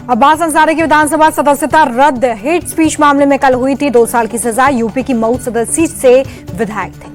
अब्बास अंसारी की विधानसभा सदस्यता रद्द। हेट स्पीच मामले में कल हुई थी 2 साल की सजा। यूपी की मऊ सदर सीट से विधायक थे।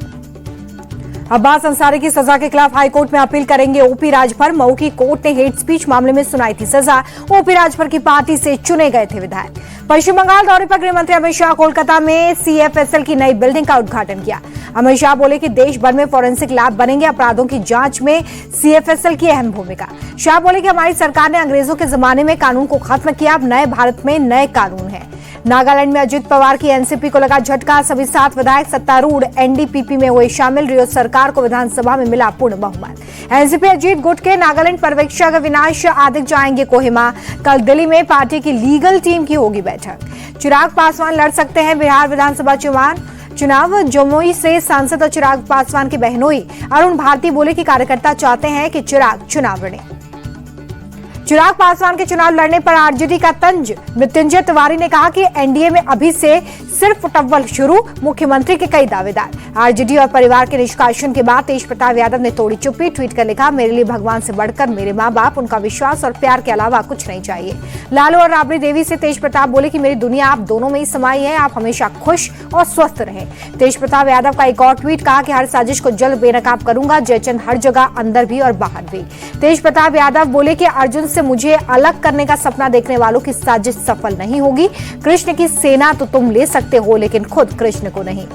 अब्बास अंसारी की सजा के खिलाफ हाईकोर्ट में अपील करेंगे ओपी राजभर। मऊ की कोर्ट ने हेट स्पीच मामले में सुनाई थी सजा। ओपी राजभर की पार्टी से चुने गए थे विधायक। पश्चिम बंगाल दौरे पर गृह मंत्री अमित शाह कोलकाता में सीएफएसएल की नई बिल्डिंग का उद्घाटन किया। अमित शाह बोले कि देश भर में फॉरेंसिक लैब बनेंगे। अपराधों की जांच में सीएफएसएल की अहम भूमिका। शाह बोले कि हमारी सरकार ने अंग्रेजों के जमाने में कानून को खत्म किया। अब नए भारत में नए कानून हैं। नागालैंड में अजित पवार की एनसीपी को लगा झटका। सभी 7 विधायक सत्तारूढ़ एनडीपीपी में हुए शामिल। रियो सरकार को विधानसभा में मिला पूर्ण बहुमत। एनसीपी अजीत गुट के नागालैंड पर्यवेक्षक अविनाश आदिक जाएंगे कोहिमा। कल दिल्ली में पार्टी की लीगल टीम की होगी बैठक। चिराग पासवान लड़ सकते हैं बिहार विधानसभा चुनाव। जमुई से सांसद और चिराग पासवान की बहनोई अरुण भारती बोले कि कार्यकर्ता चाहते हैं कि चिराग चुनाव लड़े। चिराग पासवान के चुनाव लड़ने पर आरजेडी का तंज। मृत्युंजय तिवारी ने कहा कि एनडीए में अभी से सिर्फ टव्वल शुरू। मुख्यमंत्री के कई दावेदार। आरजेडी और परिवार के निष्कासन के बाद तेज प्रताप यादव ने तोड़ी चुप्पी। ट्वीट कर लिखा, मेरे लिए भगवान से बढ़कर मेरे माँ बाप, उनका विश्वास और प्यार के अलावा कुछ नहीं चाहिए। लालू और राबड़ी देवी से तेज प्रताप बोले कि मेरी दुनिया आप दोनों में ही समाई है। आप हमेशा खुश और स्वस्थ रहें। तेज प्रताप यादव का एक और ट्वीट, कहा कि हर साजिश को जल्द बेनकाब करूंगा। जयचंद हर जगह, अंदर भी और बाहर भी। तेज प्रताप यादव बोले कि अर्जुन से मुझे अलग करने का सपना देखने वालों की साजिश सफल नहीं होगी। कृष्ण की सेना तो तुम ले सकते हो, लेकिन खुद कृष्ण को नहीं।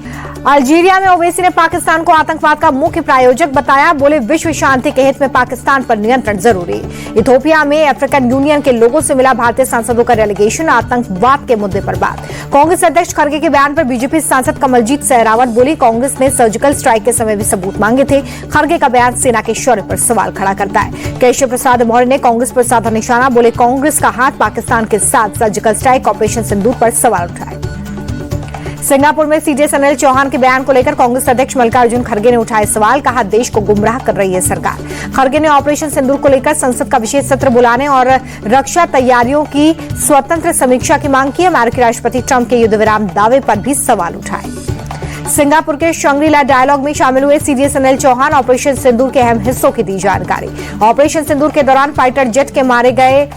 अल्जीरिया में ओवैसी ने पाकिस्तान को आतंकवाद का मुख्य प्रायोजक बताया। बोले विश्व शांति के हित में पाकिस्तान पर नियंत्रण जरूरी। इथियोपिया में अफ्रीकन यूनियन के लोगों से मिला भारतीय सांसदों का रेलीगेशन। आतंकवाद के मुद्दे पर बात। कांग्रेस अध्यक्ष खड़गे के बयान पर बीजेपी सांसद कमलजीत सहरावत बोली, कांग्रेस ने सर्जिकल स्ट्राइक के समय भी सबूत मांगे थे। खड़गे का बयान सेना के शौर्य पर सवाल खड़ा करता है। केशव प्रसाद मौर्य ने कांग्रेस पर साधा निशाना। बोले कांग्रेस का हाथ पाकिस्तान के साथ सर्जिकल स्ट्राइक ऑपरेशन सिंदूर पर सवाल उठाए। सिंगापुर में सीजे अनिल चौहान के बयान को लेकर कांग्रेस अध्यक्ष मल्लिकार्जुन खड़गे ने उठाए सवाल। कहा, देश को गुमराह कर रही है सरकार। खड़गे ने ऑपरेशन सिंदूर को लेकर संसद का विशेष सत्र बुलाने और रक्षा तैयारियों की स्वतंत्र समीक्षा की मांग की। अमेरिकी राष्ट्रपति ट्रंप के युद्ध विराम दावे पर भी सवाल उठाए। सिंगापुर के शंग्री-ला डायलॉग में शामिल हुए सीडीएस अनिल चौहान ऑपरेशन सिंदूर के अहम हिस्सों की दी जानकारी। ऑपरेशन सिंदूर के दौरान फाइटर जेट के मारे गए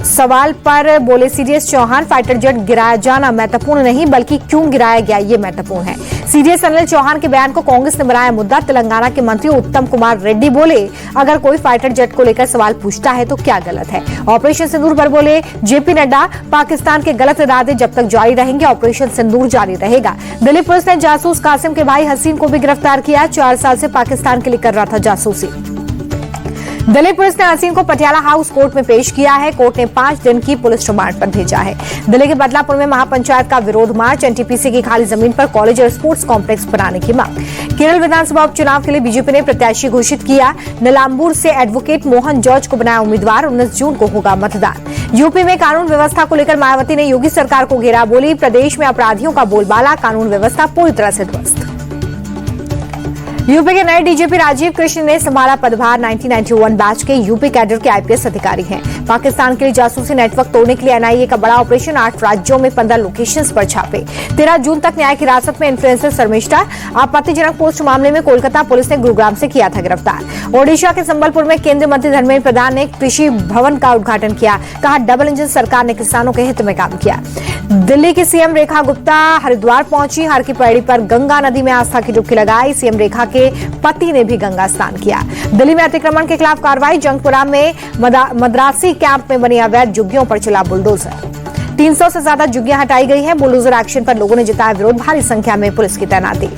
सवाल पर बोले सीडीएस चौहान, फाइटर जेट गिराया जाना महत्वपूर्ण नहीं, बल्कि क्यों गिराया गया ये महत्वपूर्ण है। सीडीएस अनिल चौहान के बयान को कांग्रेस ने बनाया मुद्दा। तेलंगाना के मंत्री उत्तम कुमार रेड्डी बोले, अगर कोई फाइटर जेट को लेकर सवाल पूछता है तो क्या गलत है। ऑपरेशन सिंदूर पर बोले जेपी नड्डा, पाकिस्तान के गलत इरादे जब तक जारी रहेंगे ऑपरेशन सिंदूर जारी रहेगा। दिल्ली पुलिस ने जासूस कासिम के भाई हसीन को भी गिरफ्तार किया। 4 साल से पाकिस्तान के लिए कर रहा था जासूसी। दिल्ली पुलिस ने हसीन को पटियाला हाउस कोर्ट में पेश किया है। कोर्ट ने 5 दिन की पुलिस रिमांड पर भेजा है। दिल्ली के बदलापुर में महापंचायत का विरोध मार्च। एनटीपीसी की खाली जमीन पर कॉलेज और स्पोर्ट्स कॉम्प्लेक्स बनाने की मांग। केरल विधानसभा उपचुनाव के लिए बीजेपी ने प्रत्याशी घोषित किया। नीलांबूर से एडवोकेट मोहन जॉर्ज को बनाया उम्मीदवार। 19 जून को होगा मतदान। यूपी में कानून व्यवस्था को लेकर मायावती ने योगी सरकार को घेरा। बोली, प्रदेश में अपराधियों का बोलबाला, कानून व्यवस्था पूरी तरह से ध्वस्त। यूपी के नए डीजीपी राजीव कृष्ण ने संभाला पदभार। 1991 बैच के यूपी कैडर के आईपीएस अधिकारी हैं। पाकिस्तान के लिए जासूसी नेटवर्क तोड़ने के लिए एनआईए का बड़ा ऑपरेशन। 8 राज्यों में 15 लोकेशंस पर छापे। 13 जून तक न्यायिक हिरासत में इन्फ्लुएंसर शर्मिष्ठा। आपत्तिजनक पोस्ट मामले में कोलकाता पुलिस ने गुरुग्राम से किया था गिरफ्तार। ओडिशा के संबलपुर में केंद्रीय मंत्री धर्मेंद्र प्रधान ने कृषि भवन का उद्घाटन किया। कहा, डबल इंजन सरकार ने किसानों के हित में काम किया। दिल्ली की सीएम रेखा गुप्ता हरिद्वार पहुंची। हर की पैड़ी पर गंगा नदी में आस्था की डुबकी लगाई। सीएम रेखा के पति ने भी गंगा स्नान किया। दिल्ली में अतिक्रमण के खिलाफ कार्रवाई। जंगपुरा में मद्रासी कैंप में बनी अवैध झुग्गियों पर चला बुलडोजर। 300 से ज्यादा झुग्गियां हटाई गई हैं। बुलडोजर एक्शन पर लोगों ने जताया विरोध। भारी संख्या में पुलिस की तैनाती।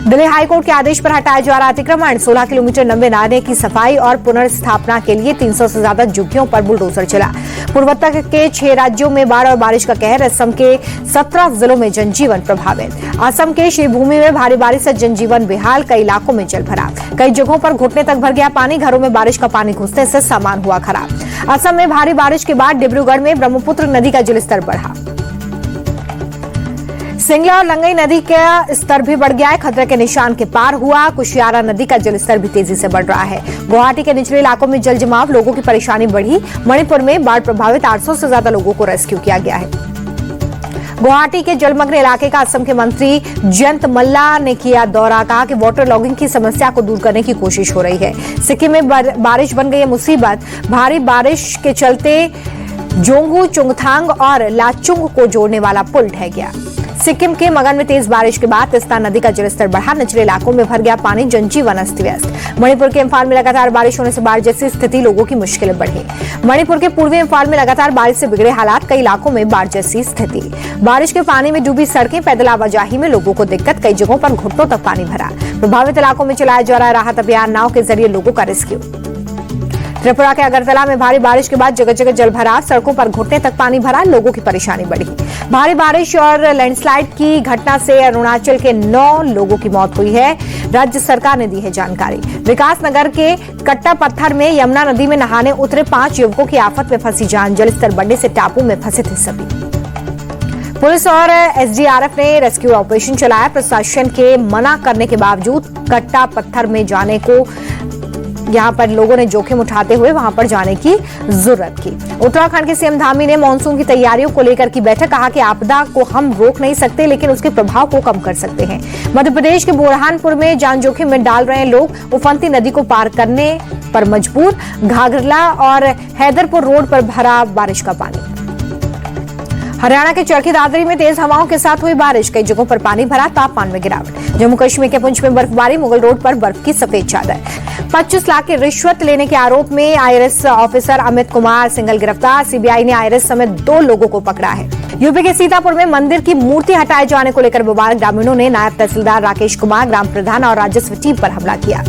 दिल्ली हाईकोर्ट के आदेश पर हटाया जा रहा अतिक्रमण। 16 किलोमीटर लंबे नाले की सफाई और पुनर्स्थापना के लिए 300 से ज्यादा झुग्गियों पर बुलडोजर चला। पूर्वोत्तर के 6 राज्यों में बाढ़ और बारिश का कहर। असम के 17 जिलों में जनजीवन प्रभावित। असम के श्रीभूमि में भारी बारिश से जनजीवन बेहाल। कई इलाकों में जल भरा। कई जगहों पर घुटने तक भर गया पानी। घरों में बारिश का पानी घुसने से सामान हुआ खराब। असम में भारी बारिश के बाद डिब्रूगढ़ में ब्रह्मपुत्र नदी का जलस्तर बढ़ा। सिंगला और लंगई नदी का स्तर भी बढ़ गया है। खतरे के निशान के पार हुआ। कुशियारा नदी का जलस्तर भी तेजी से बढ़ रहा है। गुवाहाटी के निचले इलाकों में जल जमाव। लोगों की परेशानी बढ़ी। मणिपुर में बाढ़ प्रभावित 800 से ज्यादा लोगों को रेस्क्यू किया गया है। गुवाहाटी के जलमग्न इलाके का असम के मंत्री जयंत मल्ला ने किया दौरा। कहा कि वाटर लॉगिंग की समस्या को दूर करने की कोशिश हो रही है। सिक्किम में बारिश बन गई है मुसीबत। भारी बारिश के चलते जोंगू, चुंगथांग और लाचुंग को जोड़ने वाला पुल ढह गया। सिक्किम के मगन में तेज बारिश के बाद तिस्ता नदी का जलस्तर बढ़ा, निचले इलाकों में भर गया पानी, जनजीवन अस्त व्यस्त। मणिपुर के इम्फाल में लगातार बारिश होने से बाढ़ जैसी स्थिति, लोगों की मुश्किलें बढ़ी। मणिपुर के पूर्वी इम्फाल में लगातार बारिश से बिगड़े हालात, कई इलाकों में बाढ़ जैसी स्थिति। बारिश के पानी में डूबी सड़कें, पैदल आवाजाही में लोगों को दिक्कत, कई जगहों पर घुटनों तक पानी भरा। प्रभावित इलाकों में चलाया जा रहा राहत अभियान, नाव के जरिए लोगों का रेस्क्यू। त्रिपुरा के अगरतला में भारी बारिश के बाद जगह जगह जलभराव, सड़कों पर घुटने तक पानी भरा, लोगों की परेशानी बढ़ी। भारी बारिश और लैंडस्लाइड की घटना से अरुणाचल के 9 लोगों की मौत हुई है, राज्य सरकार ने दी है जानकारी। विकास नगर के कट्टा पत्थर में यमुना नदी में नहाने उतरे 5 युवकों की आफत में फंसी जान, जलस्तर बढ़ने से टापू में फंसे थे सभी। पुलिस और एसडीआरएफ ने रेस्क्यू ऑपरेशन चलाया, प्रशासन के मना करने के बावजूद कट्टा पत्थर में जाने को यहां पर लोगों ने जोखिम उठाते हुए वहां पर जाने की जरूरत की। उत्तराखंड के सीएम धामी ने मानसून की तैयारियों को लेकर की बैठक, कहा कि आपदा को हम रोक नहीं सकते लेकिन उसके प्रभाव को कम कर सकते हैं। मध्य प्रदेश के बुरहानपुर में जान जोखिम में डाल रहे लोग, उफनती नदी को पार करने पर मजबूर। घाघरला और हैदरपुर रोड पर भरा बारिश का पानी। हरियाणा के चरखी दादरी में तेज हवाओं के साथ हुई बारिश, कई जगहों पर पानी भरा, तापमान में गिरावट। जम्मू कश्मीर के पुंछ में बर्फबारी, मुगल रोड पर बर्फ की सफेद चादर। 25 लाख की रिश्वत लेने के आरोप में आईआरएस ऑफिसर अमित कुमार सिंघल गिरफ्तार, सीबीआई ने आईआरएस समेत 2 लोगों को पकड़ा है। यूपी के सीतापुर में मंदिर की मूर्ति हटाए जाने को लेकर बवाल, ग्रामीणों ने नायब तहसीलदार राकेश कुमार, ग्राम प्रधान और राजस्व टीम पर हमला किया।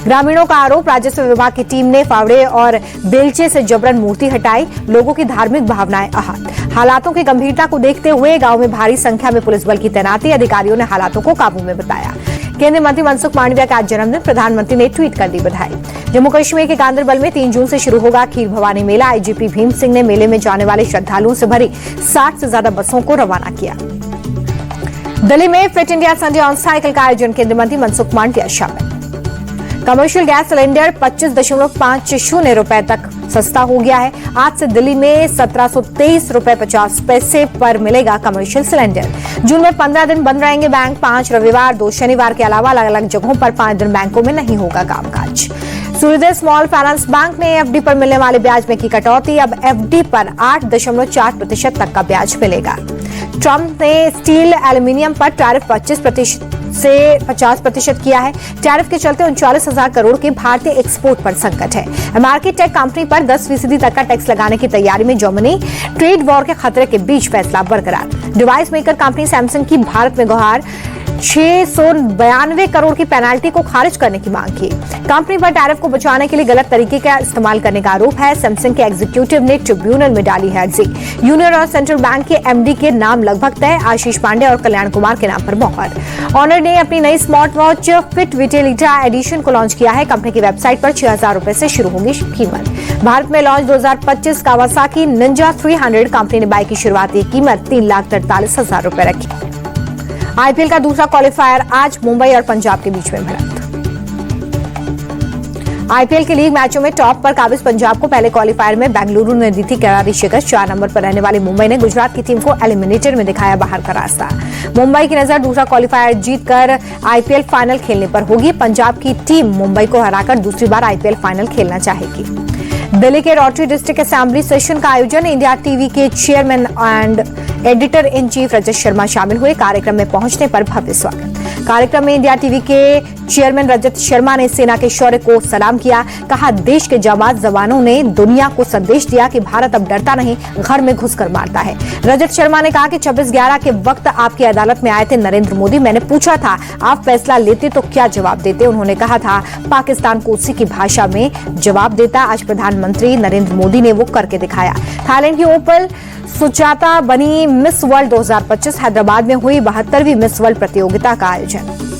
ग्रामीणों का आरोप, राजस्व विभाग की टीम ने फावड़े और बेलचे से जबरन मूर्ति हटाई, लोगों की धार्मिक भावनाएं आहत। हालातों की गंभीरता को देखते हुए गांव में भारी संख्या में पुलिस बल की तैनाती, अधिकारियों ने हालातों को काबू में बताया। केंद्रीय मंत्री मनसुख मांडविया का आज जन्मदिन, प्रधानमंत्री ने ट्वीट कर दी बधाई। जम्मू कश्मीर के गांदरबल में 3 जून से शुरू होगा खीर भवानी मेला, आईजीपी भीम सिंह ने मेले में जाने वाले श्रद्धालुओं से भरी 60 से ज्यादा बसों को रवाना किया। दिल्ली में fit India Sunday on cycle का आयोजन, केंद्रीय मंत्री मनसुख मांडविया शामिल। कमर्शियल गैस सिलेंडर 25.50 रुपए तक सस्ता हो गया है। आज से दिल्ली में 1723 रुपए 50 पैसे पर मिलेगा कमर्शियल सिलेंडर। जून में 15 दिन बंद रहेंगे बैंक, 5 रविवार 2 शनिवार के अलावा अलग अलग जगहों पर 5 दिन बैंकों में नहीं होगा कामकाज। सूर्योदय स्मॉल फाइनेंस बैंक ने एफडी पर मिलने वाले ब्याज में की कटौती, अब एफडी पर 8.4% तक का ब्याज मिलेगा। ट्रंप ने स्टील एल्यूमिनियम पर टैरिफ 25% से 50% किया है। टैरिफ के चलते 39,000 करोड़ के भारतीय एक्सपोर्ट पर संकट है। अमेरिकी टेक कंपनी पर 10% तक का टैक्स लगाने की तैयारी में जर्मनी, ट्रेड वॉर के खतरे के बीच फैसला बरकरार। डिवाइस मेकर कंपनी सैमसंग की भारत में गुहार, 692 करोड़ की पेनाल्टी को खारिज करने की मांग की। कंपनी पर टैरिफ को बचाने के लिए गलत तरीके का इस्तेमाल करने का आरोप है। सैमसंग के एग्जीक्यूटिव ने ट्रिब्यूनल में डाली है अर्जी। यूनियन और सेंट्रल बैंक के एमडी के नाम लगभग तय, आशीष पांडे और कल्याण कुमार के नाम पर मोहर। ऑनर ने अपनी नई स्मार्ट वॉच फिट विटेलिटा एडिशन को लॉन्च किया है। कंपनी की वेबसाइट पर 6,000 रुपए से शुरू होगी कीमत। भारत में लॉन्च 2025 कावासाकी निंजा 300, कंपनी ने बाइक की शुरुआती कीमत 3,43,000 रुपए रखी। आईपीएल का दूसरा क्वालिफायर आज मुंबई और पंजाब के बीच में भिड़ंत। आईपीएल के लीग मैचों में टॉप पर काबिज पंजाब को पहले क्वालिफायर में बेंगलुरु ने दी थी करारी शिकस्त। 4 नंबर पर रहने वाली मुंबई ने गुजरात की टीम को एलिमिनेटर में दिखाया बाहर का रास्ता। मुंबई की नजर दूसरा क्वालिफायर जीतकर आईपीएल फाइनल खेलने पर होगी। पंजाब की टीम मुंबई को हराकर दूसरी बार आईपीएल फाइनल खेलना चाहेगी। दिल्ली के रोटरी डिस्ट्रिक्ट असेंबली सेशन का आयोजन, इंडिया टीवी के chairman and editor in chief Rajat Sharma शामिल हुए। कार्यक्रम में पहुंचने पर भव्य स्वागत। कार्यक्रम में इंडिया टीवी के चेयरमैन रजत शर्मा ने सेना के शौर्य को सलाम किया। कहा, देश के जाबाज जवानों ने दुनिया को संदेश दिया कि भारत अब डरता नहीं, घर में घुसकर मारता है। रजत शर्मा ने कहा कि 26/11 के वक्त आपकी अदालत में आए थे नरेंद्र मोदी। मैंने पूछा था आप फैसला लेते तो क्या जवाब देते। उन्होंने कहा था पाकिस्तान को उसी की भाषा में जवाब देता। आज प्रधानमंत्री नरेंद्र मोदी ने वो करके दिखाया। थाईलैंड की ओपल सुजाता बनी मिस वर्ल्ड 2025। हैदराबाद में हुई 72वीं मिस वर्ल्ड प्रतियोगिता का आयोजन।